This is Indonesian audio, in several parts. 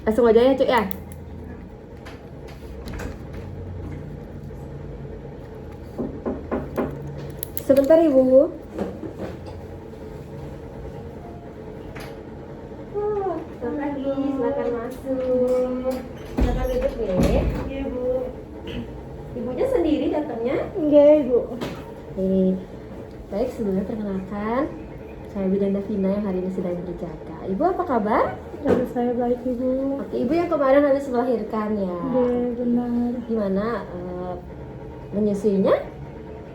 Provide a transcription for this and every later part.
Langsung aja ya Cuk ya. Sebentar Ibu. Selamat pagi, silakan masuk. Silakan duduk nih. Iya Bu. Ibunya sendiri datangnya? Enggak Ibu. Nih. Baik, sebelumnya perkenalkan, saya Bidan Davina yang hari ini sedang berjaga. Ibu apa kabar? Kabar saya baik Ibu. Oke, Ibu yang kemarin habis melahirkan ya. Iya benar. Gimana menyusuinya?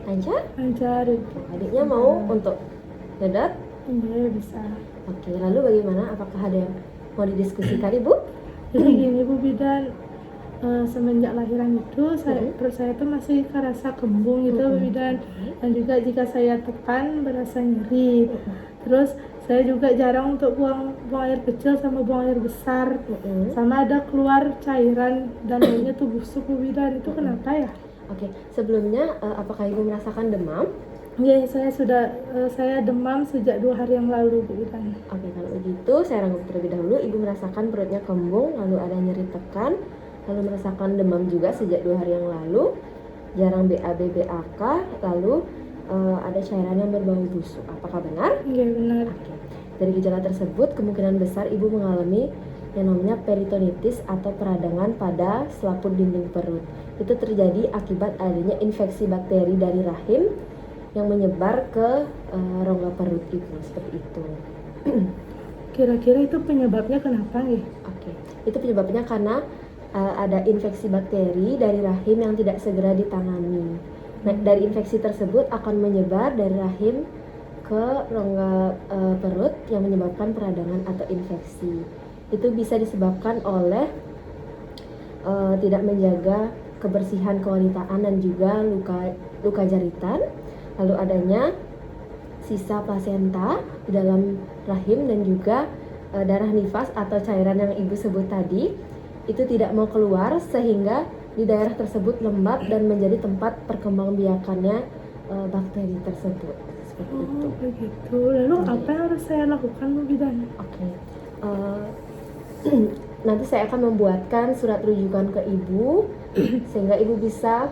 Lancar? Lancar Ibu. Adiknya mau untuk ngedot? Iya bisa. Oke, lalu bagaimana? Apakah ada yang mau didiskusikan Ibu? Jadi gini Bu Bidan, semenjak lahiran itu perut saya tuh masih kerasa kembung gitu Bu Bidan. Dan juga jika saya tekan berasa nyeri. Terus saya juga jarang untuk buang air kecil sama buang air besar. Sama ada keluar cairan dan lainnya tuh busuk Bu Bidan. Itu kenapa ya? Oke, sebelumnya apakah Ibu merasakan demam? Iya, saya demam sejak 2 hari yang lalu Bu Bidan. Oke, kalau begitu saya rangkum terlebih dahulu. Ibu merasakan perutnya kembung, lalu ada nyeri tekan, lalu merasakan demam juga sejak 2 hari yang lalu, jarang BAB BAK, lalu ada cairan yang berbau busuk. Apakah benar? Iya benar. Oke. Dari gejala tersebut, kemungkinan besar Ibu mengalami yang namanya peritonitis atau peradangan pada selaput dinding perut. Itu terjadi akibat adanya infeksi bakteri dari rahim yang menyebar ke rongga perut Ibu, seperti itu. Kira-kira itu penyebabnya kenapa ya? Oke, itu penyebabnya karena ada infeksi bakteri dari rahim yang tidak segera ditangani. Nah, dari infeksi tersebut akan menyebar dari rahim ke rongga perut yang menyebabkan peradangan atau infeksi. Itu bisa disebabkan oleh tidak menjaga kebersihan kewanitaan dan juga luka jaritan, lalu adanya sisa plasenta di dalam rahim dan juga darah nifas atau cairan yang Ibu sebut tadi itu tidak mau keluar sehingga di daerah tersebut lembab dan menjadi tempat perkembangbiakannya bakteri tersebut. Seperti itu. Begitu. Lalu apa yang harus saya lakukan Bu Bidan? Oke. Nanti saya akan membuatkan surat rujukan ke Ibu sehingga Ibu bisa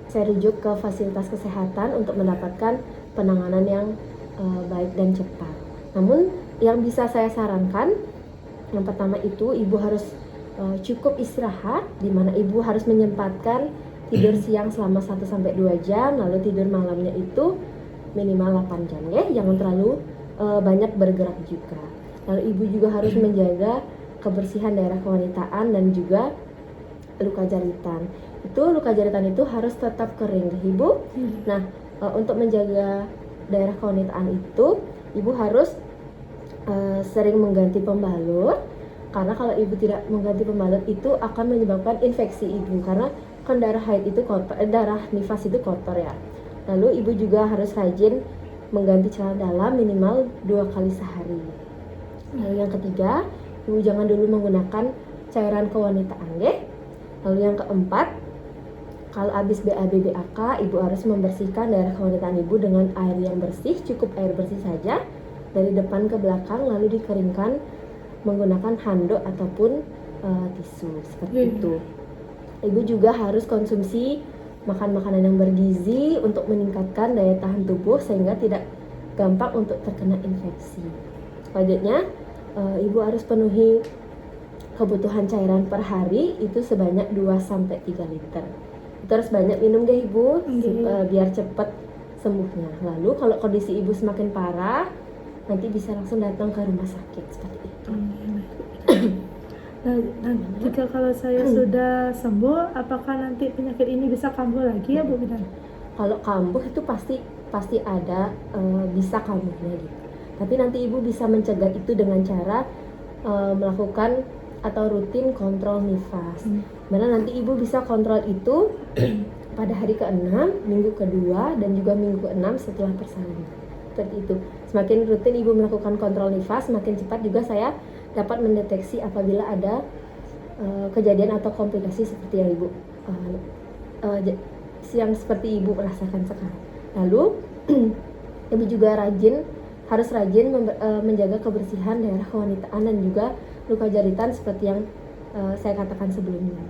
saya rujuk ke fasilitas kesehatan untuk mendapatkan penanganan yang baik dan cepat. Namun yang bisa saya sarankan, yang pertama itu Ibu harus cukup istirahat, di mana Ibu harus menyempatkan tidur siang selama 1-2 jam, lalu tidur malamnya itu minimal 8 jam ya, jangan terlalu banyak bergerak juga. Lalu Ibu juga harus menjaga kebersihan daerah kewanitaan dan juga luka jaritan. Luka jaritan itu harus tetap kering, Ibu. Nah, untuk menjaga daerah kewanitaan itu, Ibu harus sering mengganti pembalut. Karena kalau Ibu tidak mengganti pembalut itu akan menyebabkan infeksi Ibu. Karena kan darah haid itu kotor, darah nifas itu kotor ya. Lalu Ibu juga harus rajin mengganti celana dalam minimal 2 kali sehari. Lalu yang ketiga, Ibu jangan dulu menggunakan cairan kewanitaan ya. Lalu yang keempat, kalau habis BAB BAK, Ibu harus membersihkan daerah kewanitaan Ibu dengan air yang bersih, cukup air bersih saja dari depan ke belakang, lalu dikeringkan menggunakan handuk ataupun tisu seperti itu. Ibu juga harus konsumsi makan makanan yang bergizi untuk meningkatkan daya tahan tubuh sehingga tidak gampang untuk terkena infeksi. Selanjutnya, Ibu harus penuhi kebutuhan cairan per hari itu sebanyak 2-3 liter. Itu harus banyak minum deh Ibu, biar cepat sembuhnya. Lalu kalau kondisi Ibu semakin parah, nanti bisa langsung datang ke rumah sakit seperti itu. Nah, jika kalau saya sudah sembuh, apakah nanti penyakit ini bisa kambuh lagi ya Bu Bidan? Kalau kambuh itu pasti ada bisa kambuhnya gitu. Tapi nanti Ibu bisa mencegah itu dengan cara melakukan atau rutin kontrol nifas. Mana nanti Ibu bisa kontrol itu pada hari ke-6, minggu ke-2 dan juga minggu ke-6 setelah persalinan. Seperti itu. Semakin rutin Ibu melakukan kontrol nifas, semakin cepat juga saya dapat mendeteksi apabila ada kejadian atau komplikasi seperti yang Ibu yang seperti Ibu merasakan sekarang. Lalu Ibu juga harus rajin menjaga kebersihan daerah kewanitaan dan juga luka jaritan seperti yang saya katakan sebelumnya.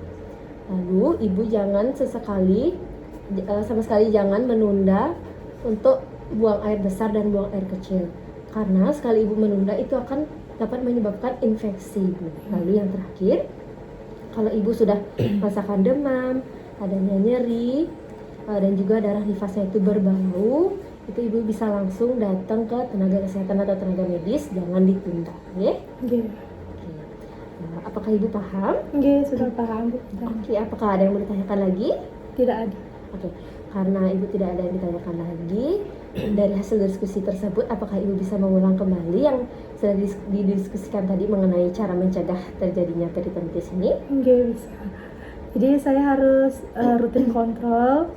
Lalu ibu jangan sama sekali jangan menunda untuk buang air besar dan buang air kecil, karena sekali ibu menunda itu akan dapat menyebabkan infeksi, ibu. Lalu yang terakhir, kalau ibu sudah merasakan demam, adanya nyeri, dan juga darah nifasnya itu berbau, itu ibu bisa langsung datang ke tenaga kesehatan atau tenaga medis, jangan ditunda, ya. Nggih. Apakah ibu paham? Nggih, sudah paham Bu. Oke, apakah ada yang mau ditanyakan lagi? Tidak ada. Oke, karena ibu tidak ada yang ditanyakan lagi, dari hasil diskusi tersebut, apakah ibu bisa mengulang kembali yang sudah didiskusikan tadi mengenai cara mencegah terjadinya peritonitis ini? Nggih, bisa. Jadi saya harus rutin kontrol,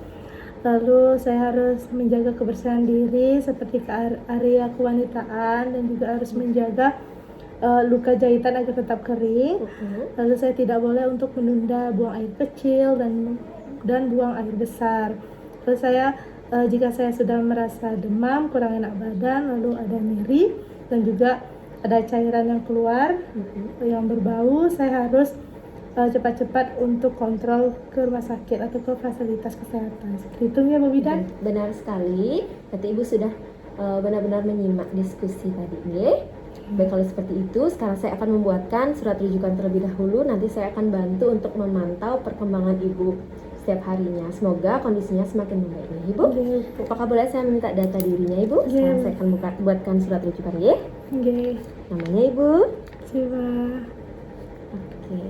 lalu saya harus menjaga kebersihan diri seperti ke area kewanitaan, dan juga harus menjaga luka jahitan agar tetap kering. Lalu saya tidak boleh untuk menunda buang air kecil dan buang air besar. Terus saya jika saya sudah merasa demam, kurang enak badan, lalu ada nyeri dan juga ada cairan yang keluar yang berbau, saya harus cepat-cepat untuk kontrol ke rumah sakit atau ke fasilitas kesehatan. Seperti itu ya Bu Bidan? Benar sekali. Nanti ibu sudah benar-benar menyimak diskusi tadi, ya. Baik, kalau seperti itu, sekarang saya akan membuatkan surat rujukan terlebih dahulu. Nanti saya akan bantu untuk memantau perkembangan ibu setiap harinya. Semoga kondisinya semakin membaik, ya, ibu. Apakah boleh saya minta data dirinya, ibu? Sekarang saya akan buatkan surat rujukan, ya. Nggih. Namanya ibu? Siwa. Oke.